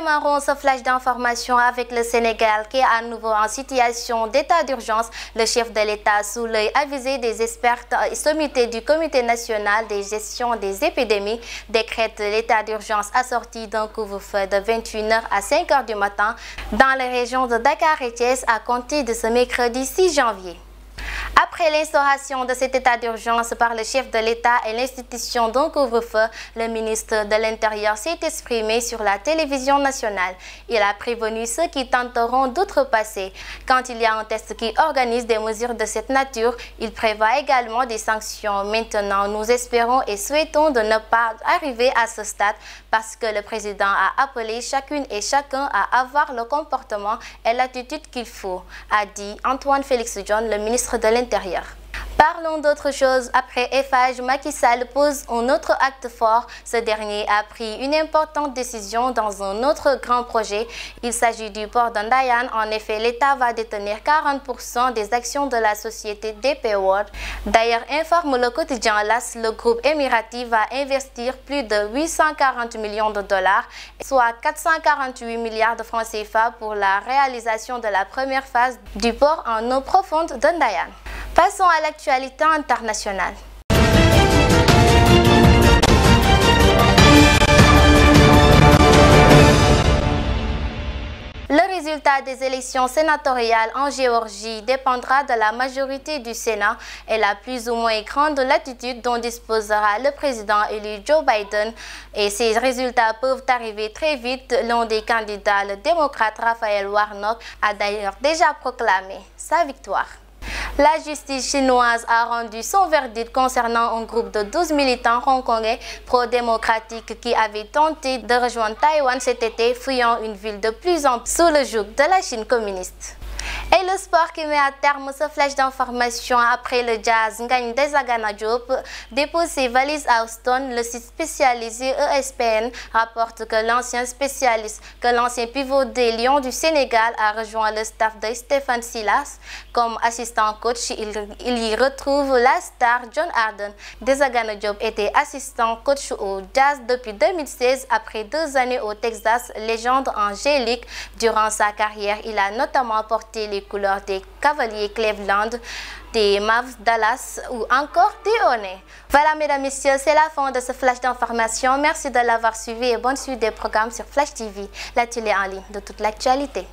Démarrons ce flash d'information avec le Sénégal qui est à nouveau en situation d'état d'urgence. Le chef de l'État, sous l'œil avisé des experts sommités du Comité national de gestion des épidémies, décrète l'état d'urgence assorti d'un couvre-feu de 21h à 5h du matin dans les régions de Dakar et Thiès à compter de ce mercredi 6 janvier. Après l'instauration de cet état d'urgence par le chef de l'État et l'institution d'un couvre-feu, le ministre de l'Intérieur s'est exprimé sur la télévision nationale. Il a prévenu ceux qui tenteront d'outrepasser. Quand il y a un test qui organise des mesures de cette nature, il prévoit également des sanctions. Maintenant, nous espérons et souhaitons de ne pas arriver à ce stade parce que le président a appelé chacune et chacun à avoir le comportement et l'attitude qu'il faut, a dit Antoine Félix Diome, le ministre de l'Intérieur. Parlons d'autre chose. Après Eiffage, Macky Sall pose un autre acte fort. Ce dernier a pris une importante décision dans un autre grand projet. Il s'agit du port de Ndayane. En effet, l'État va détenir 40% des actions de la société DP World. D'ailleurs, informe le quotidien LAS, le groupe émirati va investir plus de 840 millions de dollars, soit 448 milliards de francs CFA pour la réalisation de la première phase du port en eau profonde de Ndayane. Passons à l'actualité internationale. Le résultat des élections sénatoriales en Géorgie dépendra de la majorité du Sénat et la plus ou moins grande latitude dont disposera le président élu Joe Biden. Et ces résultats peuvent arriver très vite. L'un des candidats, le démocrate Raphaël Warnock, a d'ailleurs déjà proclamé sa victoire. La justice chinoise a rendu son verdict concernant un groupe de 12 militants hongkongais pro-démocratiques qui avaient tenté de rejoindre Taïwan cet été, fuyant une ville de plus en plus sous le joug de la Chine communiste. Et le sport qui met à terme ce flash d'information après le jazz Ngagne Desagana Diop dépose ses valises à Houston. Le site spécialisé ESPN rapporte que l'ancien pivot des Lions du Sénégal a rejoint le staff de Stéphane Silas comme assistant coach. Il y retrouve la star John Arden. Desagana Diop était assistant coach au Jazz depuis 2016 après 2 années au Texas, légende en G-League. Durant sa carrière, il a notamment porté les couleurs des Cavaliers Cleveland, des Mavs Dallas ou encore des Hornets. Voilà mesdames, messieurs, c'est la fin de ce flash d'information. Merci de l'avoir suivi et bonne suite des programmes sur Flash TV, la télé en ligne de toute l'actualité.